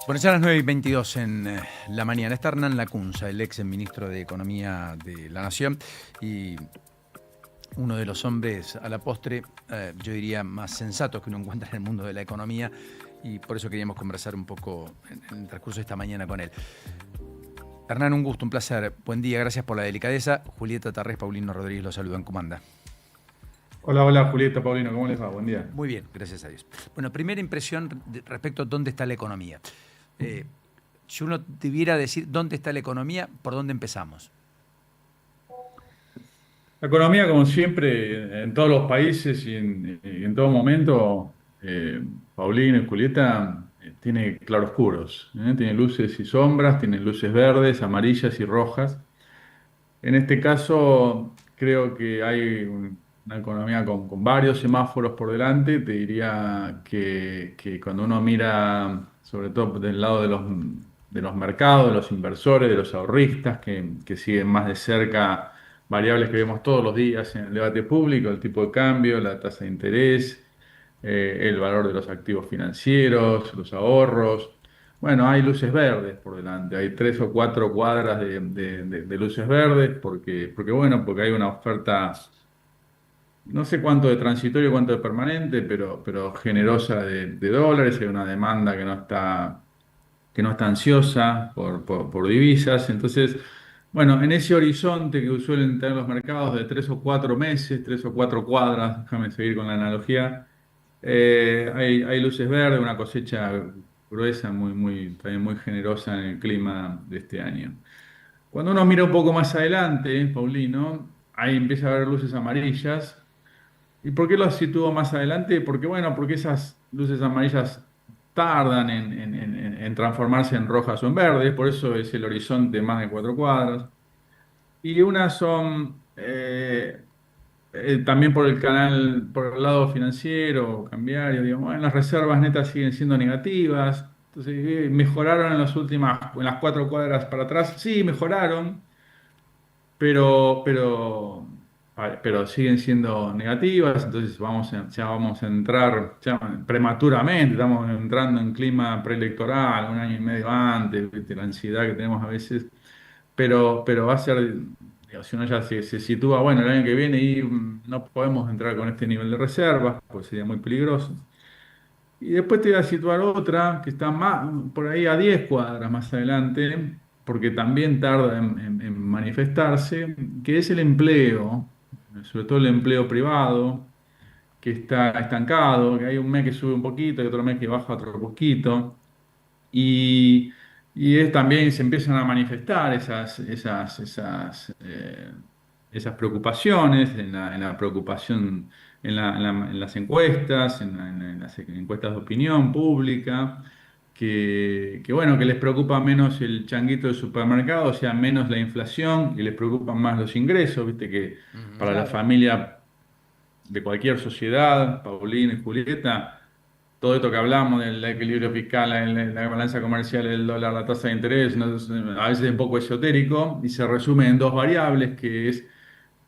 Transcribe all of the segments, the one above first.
Bueno, ya a las 9:22 en la mañana. Está Hernán Lacunza, el ex ministro de Economía de la Nación y uno de los hombres a la postre, yo diría, más sensatos que uno encuentra en el mundo de la economía, y por eso queríamos conversar un poco en el transcurso de esta mañana con él. Hernán, un gusto, un placer. Buen día, gracias por la delicadeza. Julieta Tarrés, Paulino Rodríguez los saludan. ¿Cómo anda? Hola, hola Julieta, Paulino, ¿cómo les va? Buen día. Muy bien, gracias a Dios. Bueno, primera impresión respecto a dónde está la economía. Si uno debiera decir dónde está la economía, ¿por dónde empezamos? La economía, como siempre, en todos los países y en todo momento, Paulino y Julieta, tiene claroscuros, ¿eh? Tiene luces y sombras, tiene luces verdes, amarillas y rojas. En este caso, creo que hay una economía con varios semáforos por delante. Te diría que cuando uno mira, sobre todo del lado de los mercados, de los inversores, de los ahorristas, que siguen más de cerca variables que vemos todos los días en el debate público: el tipo de cambio, la tasa de interés, el valor de los activos financieros, los ahorros. Bueno, hay luces verdes por delante, hay 3 o 4 cuadras de luces verdes, porque hay una oferta, no sé cuánto de transitorio, cuánto de permanente, pero generosa de dólares. Hay una demanda que no está ansiosa por divisas. Entonces, bueno, en ese horizonte que suelen tener los mercados de 3 o 4 meses, 3 o 4 cuadras, déjame seguir con la analogía, hay luces verdes, una cosecha gruesa, también muy generosa en el clima de este año. Cuando uno mira un poco más adelante, Paulino, ahí empieza a haber luces amarillas. ¿Y por qué las sitúo más adelante? Porque, bueno, porque esas luces amarillas tardan en transformarse en rojas o en verdes, por eso es el horizonte más de 4 cuadras. Y unas son también por el lado financiero, cambiario, digamos. Bueno, las reservas netas siguen siendo negativas. Entonces, mejoraron en las 4 cuadras para atrás. Sí, mejoraron, pero siguen siendo negativas. Entonces ya vamos a entrar ya prematuramente, estamos entrando en clima preelectoral, un año y medio antes, ¿viste? La ansiedad que tenemos a veces, pero va a ser, digo, si uno ya se sitúa, bueno, el año que viene y no podemos entrar con este nivel de reservas, pues sería muy peligroso. Y después te voy a situar otra que está por ahí a 10 cuadras más adelante, porque también tarda en manifestarse, que es el empleo, sobre todo el empleo privado, que está estancado, que hay un mes que sube un poquito y otro mes que baja otro poquito. Y, también se empiezan a manifestar esas preocupaciones en la preocupación, en las encuestas, en las encuestas de opinión pública, bueno, que les preocupa menos el changuito del supermercado, o sea, menos la inflación, y les preocupan más los ingresos. Viste que para la Claro. familia de cualquier sociedad, Paulina y Julieta, todo esto que hablamos del equilibrio fiscal, la balanza comercial, el dólar, la tasa de interés, ¿no? A veces es un poco esotérico y se resume en dos variables, que es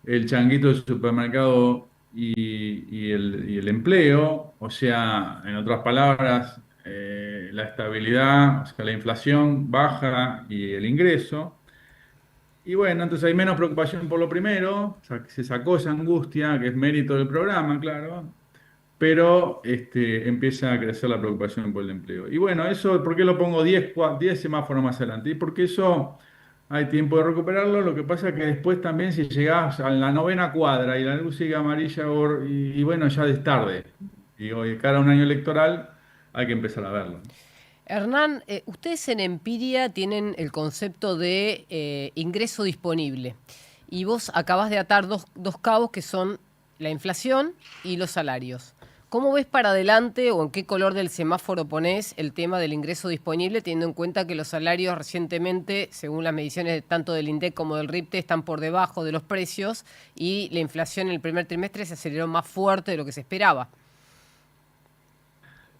el changuito del supermercado y el empleo. O sea, en otras palabras, la estabilidad, o sea, la inflación baja y el ingreso. Y bueno, entonces hay menos preocupación por lo primero, o sea, que se sacó esa angustia, que es mérito del programa, claro, pero empieza a crecer la preocupación por el empleo. Y bueno, eso, ¿por qué lo pongo 10 semáforos más adelante? Y porque eso hay tiempo de recuperarlo. Lo que pasa es que después también, si llegás a la 9.ª cuadra y la luz sigue amarilla, y bueno, ya es tarde. Y hoy, cara a un año electoral, hay que empezar a verlo. Hernán, ustedes en Empiria tienen el concepto de ingreso disponible y vos acabás de atar dos cabos que son la inflación y los salarios. ¿Cómo ves para adelante o en qué color del semáforo ponés el tema del ingreso disponible, teniendo en cuenta que los salarios recientemente, según las mediciones tanto del INDEC como del RIPTE, están por debajo de los precios y la inflación en el primer trimestre se aceleró más fuerte de lo que se esperaba?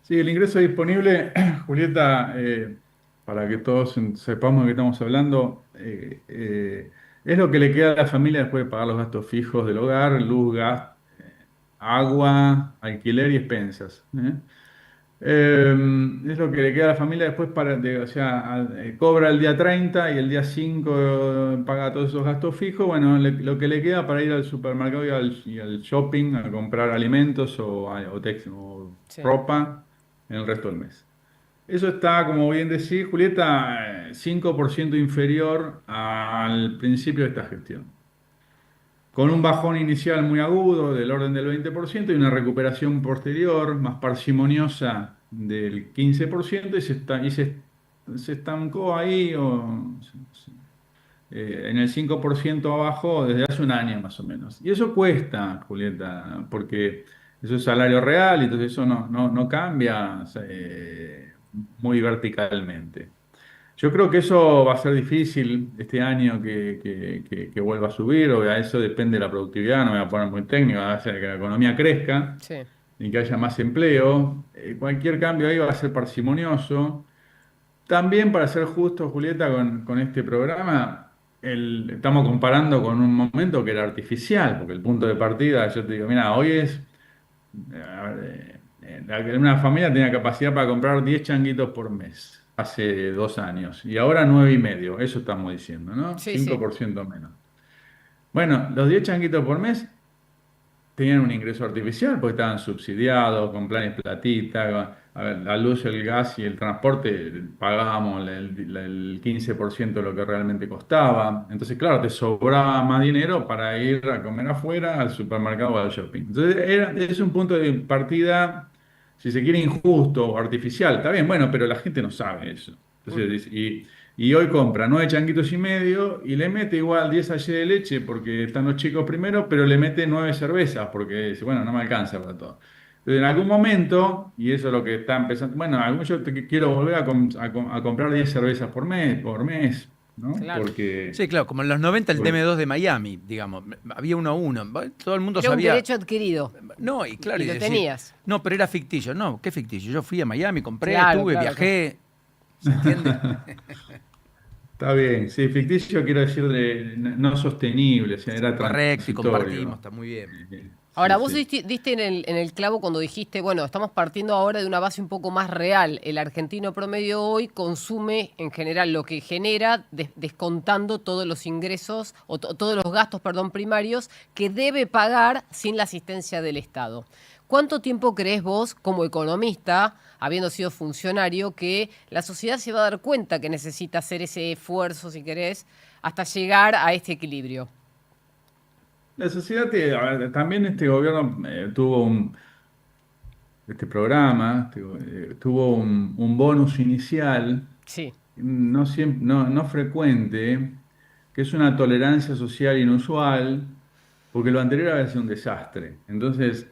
Sí, el ingreso disponible, Julieta, para que todos sepamos de qué estamos hablando, es lo que le queda a la familia después de pagar los gastos fijos del hogar: luz, gas, agua, alquiler y expensas, ¿eh? Es lo que le queda a la familia después o sea, cobra el día 30 y el día 5 paga todos esos gastos fijos. Bueno, lo que le queda para ir al supermercado y al shopping a comprar alimentos o Sí. ropa en el resto del mes. Eso está, como bien decís, Julieta, 5% inferior al principio de esta gestión, con un bajón inicial muy agudo del orden del 20% y una recuperación posterior más parsimoniosa del 15% se estancó ahí en el 5% abajo desde hace un año más o menos. Y eso cuesta, Julieta, porque eso es salario real y entonces eso no cambia muy verticalmente. Yo creo que eso va a ser difícil este año que vuelva a subir, o a eso depende de la productividad, no me voy a poner muy técnico, va a hacer que la economía crezca Sí. y que haya más empleo. Cualquier cambio ahí va a ser parsimonioso. También, para ser justo, Julieta, con este programa, estamos comparando con un momento que era artificial, porque el punto de partida, yo te digo, mira, hoy una familia tenía capacidad para comprar 10 changuitos por mes, hace 2 años, y ahora 9,5, eso estamos diciendo, ¿no? Sí, cinco sí. por ciento menos. Bueno, los 10 changuitos por mes tenían un ingreso artificial porque estaban subsidiados con planes platita. A ver, la luz, el gas y el transporte pagábamos el 15% de lo que realmente costaba. Entonces, claro, te sobraba más dinero para ir a comer afuera, al supermercado o al shopping. Entonces, es un punto de partida, si se quiere, injusto o artificial. Está bien, bueno, pero la gente no sabe eso. Entonces, Ujú. y hoy compra 9 changuitos y medio y le mete igual 10 sachets de leche porque están los chicos primero, pero le mete 9 cervezas porque dice, bueno, no me alcanza para todo. Entonces, en algún momento, y eso es lo que está empezando, bueno, quiero volver a comprar 10 cervezas por mes, ¿no? Claro. Porque Sí, claro, como en los 90 el por- DM2 de Miami, digamos, había 1-1. Todo el mundo Era un sabía. derecho adquirido No, y claro, y y lo decir, tenías. no, pero era ficticio. No, ¿qué ficticio? Yo fui a Miami, compré, Claro, estuve, claro, claro. viajé. ¿Se entiende? está bien, sí, ficticio quiero decir no sostenible, o sea, era Correcto, y compartimos, transitorio. está muy bien. Sí, Ahora, vos sí. diste en el clavo cuando dijiste, bueno, estamos partiendo ahora de una base un poco más real. El argentino promedio hoy consume en general lo que genera, descontando todos los ingresos o todos los gastos, perdón, primarios que debe pagar sin la asistencia del Estado. ¿Cuánto tiempo crees vos, como economista, habiendo sido funcionario, que la sociedad se va a dar cuenta que necesita hacer ese esfuerzo, si querés, hasta llegar a este equilibrio? La sociedad, a ver, también este gobierno tuvo este programa, tuvo un bonus inicial, Sí. no frecuente, que es una tolerancia social inusual, porque lo anterior había sido un desastre. Entonces,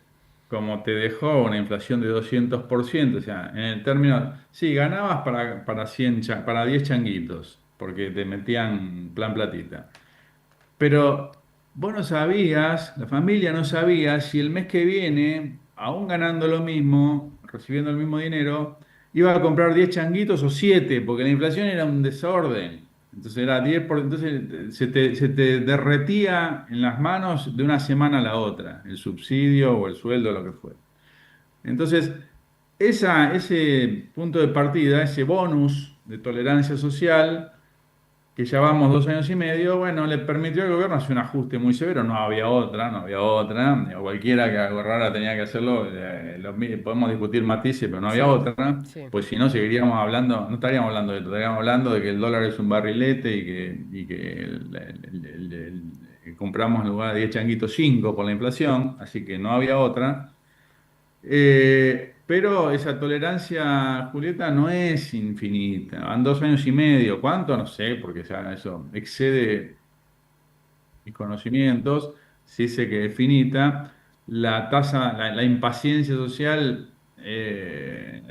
como te dejó una inflación de 200%, o sea, en el término, sí, ganabas para 10 changuitos, porque te metían plan platita. Pero vos no sabías, la familia no sabía si el mes que viene, aún ganando lo mismo, recibiendo el mismo dinero, iba a comprar 10 changuitos o 7 porque la inflación era un desorden. Entonces era 10 entonces se te derretía en las manos de una semana a la otra, el subsidio o el sueldo, lo que fuera. Entonces, ese punto de partida, ese bonus de tolerancia social, que ya vamos 2 años y medio, bueno, le permitió al gobierno hacer un ajuste muy severo, no había otra, cualquiera que agarrara tenía que hacerlo, podemos discutir matices, pero no había Sí, otra, sí. pues si no seguiríamos hablando, no estaríamos hablando de esto, estaríamos hablando de que el dólar es un barrilete y que compramos en lugar de 10 changuitos 5 por la inflación, así que no había otra. Pero esa tolerancia, Julieta, no es infinita. Van 2 años y medio. ¿Cuánto? No sé, porque ya eso excede mis conocimientos. Sí sé que es finita. La tasa, la impaciencia social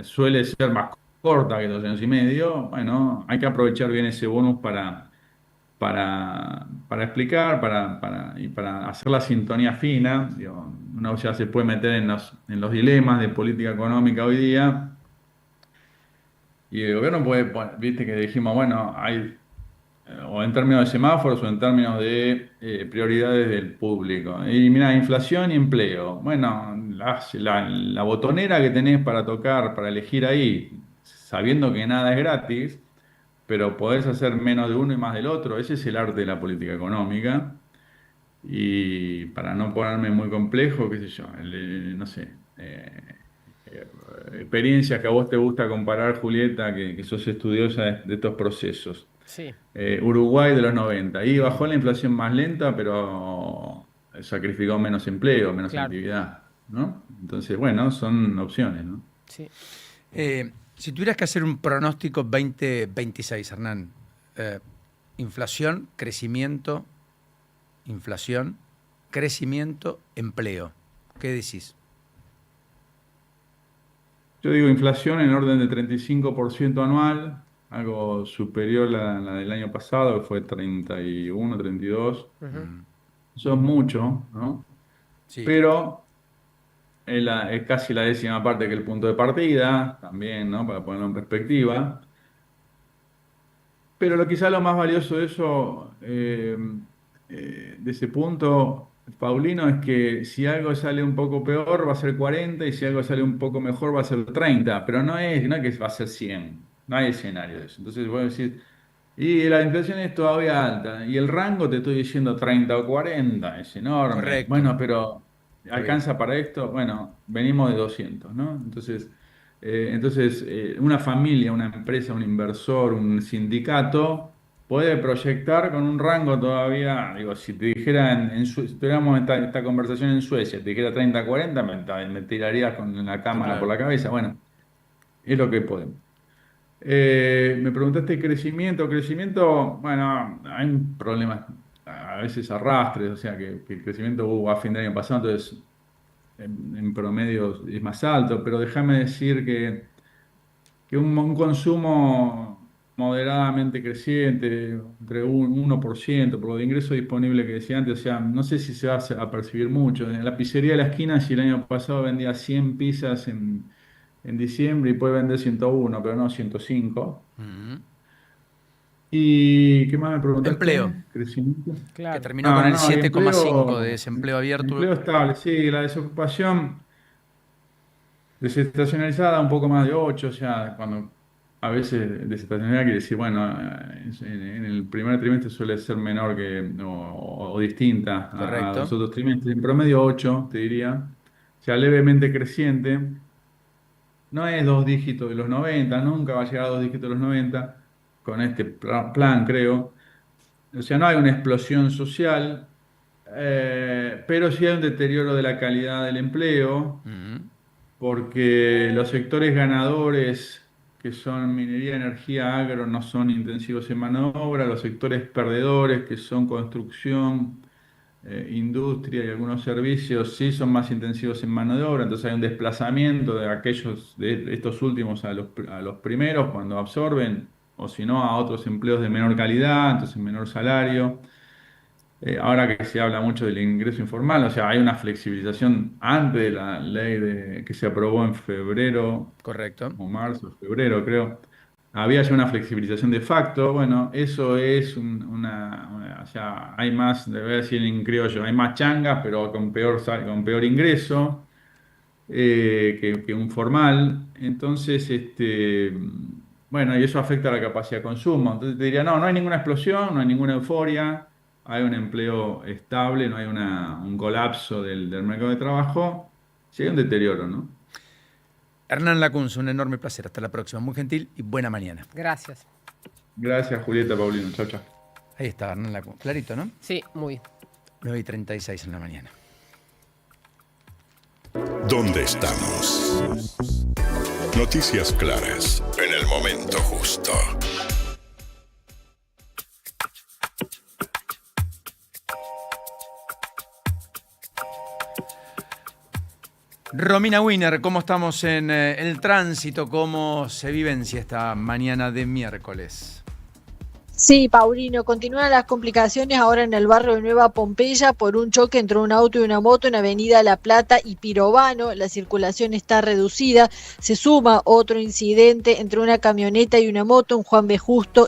suele ser más corta que 2 años y medio. Bueno, hay que aprovechar bien ese bonus para explicar, y para hacer la sintonía fina. Digo, uno ya se puede meter en los dilemas de política económica hoy día. Y el gobierno viste que dijimos, bueno, o en términos de semáforos o en términos de prioridades del público. Y mira, inflación y empleo. Bueno, la botonera que tenés para tocar, para elegir ahí, sabiendo que nada es gratis, pero podés hacer menos de uno y más del otro. Ese es el arte de la política económica. Y para no ponerme muy complejo, qué sé yo, no sé, experiencias que a vos te gusta comparar, Julieta, que sos estudiosa de estos procesos. Sí, Uruguay de los 90, y bajó la inflación más lenta, pero sacrificó menos empleo, menos claro. actividad, ¿no? Entonces, bueno, son opciones, ¿no? Sí. Si tuvieras que hacer un pronóstico 2026, Hernán, inflación, crecimiento, empleo, ¿qué decís? Yo digo inflación en orden de 35% anual, algo superior a la del año pasado, que fue 31, 32. Ujú. Eso es mucho, ¿no? Sí, Pero es casi la décima parte que el punto de partida, también, ¿no? Para ponerlo en perspectiva. Pero quizá lo más valioso de eso, de ese punto, Paulino, es que si algo sale un poco peor va a ser 40 y si algo sale un poco mejor va a ser 30, pero no es que va a ser 100, no hay escenario de eso. Entonces voy a decir, y la inflación es todavía alta y el rango te estoy diciendo 30 o 40, es enorme. correcto. Bueno, pero Está bien. ¿alcanza para esto? Bueno, venimos de 200, ¿no? Entonces, una familia, una empresa, un inversor, un sindicato puede proyectar con un rango todavía, digo, si te dijera, si tuviéramos esta conversación en Suecia, te dijera 30-40, me tirarías con la cámara por Claro. la cabeza. Bueno, es lo que podemos. Me preguntaste crecimiento, bueno, hay problemas, a veces arrastres, o sea que el crecimiento hubo a fin de año pasado, entonces en promedio es más alto, pero déjame decir que un consumo moderadamente creciente, entre un 1%, por lo de ingreso disponible que decía antes, o sea, no sé si se va a percibir mucho. En la pizzería de la esquina, si el año pasado vendía 100 pizzas en diciembre y puede vender 101, pero no 105. Ujú. ¿Y qué más me Empleo, preguntaste? ¿Crecimiento? que Claro. terminó con No, el no, y 7,5 de desempleo abierto. empleo estable, sí, la desocupación desestacionalizada un poco más de 8, o sea, cuando a veces desestacionalizada quiere decir, bueno, en el primer trimestre suele ser menor o distinta a Correcto. los otros trimestres, en promedio 8, te diría, o sea, levemente creciente. No es dos dígitos de los 90, nunca va a llegar a dos dígitos de los 90 con este plan, creo. O sea, no hay una explosión social, pero sí hay un deterioro de la calidad del empleo, Ujú. porque los sectores ganadores, que son minería, energía, agro, no son intensivos en mano de obra, los sectores perdedores, que son construcción, industria y algunos servicios, sí son más intensivos en mano de obra, entonces hay un desplazamiento de aquellos, de estos últimos a los primeros cuando absorben, o si no, a otros empleos de menor calidad, entonces menor salario. Ahora que se habla mucho del ingreso informal, o sea, hay una flexibilización antes de la ley que se aprobó en febrero Correcto. o marzo, febrero creo. Había ya una flexibilización de facto. Bueno, eso es o sea, hay más, le voy a decir en criollo, hay más changas, pero con peor ingreso que un formal. Entonces, bueno, y eso afecta a la capacidad de consumo. Entonces te diría, no hay ninguna explosión, no hay ninguna euforia, hay un empleo estable, no hay un colapso del mercado de trabajo, sí hay un deterioro, ¿no? Hernán Lacunza, un enorme placer. Hasta la próxima. Muy gentil y buena mañana. Gracias. Gracias, Julieta, Paulino. Chao, chao. Ahí está Hernán Lacunza. Clarito, ¿no? Sí, muy. 9:36 en la mañana. ¿Dónde estamos? Noticias claras en el momento justo. Romina Wiener, ¿cómo estamos en el tránsito? ¿Cómo se vivencia esta mañana de miércoles? Sí, Paulino, continúan las complicaciones ahora en el barrio de Nueva Pompeya por un choque entre un auto y una moto en Avenida La Plata y Pirovano. La circulación está reducida. Se suma otro incidente entre una camioneta y una moto en Juan B. Justo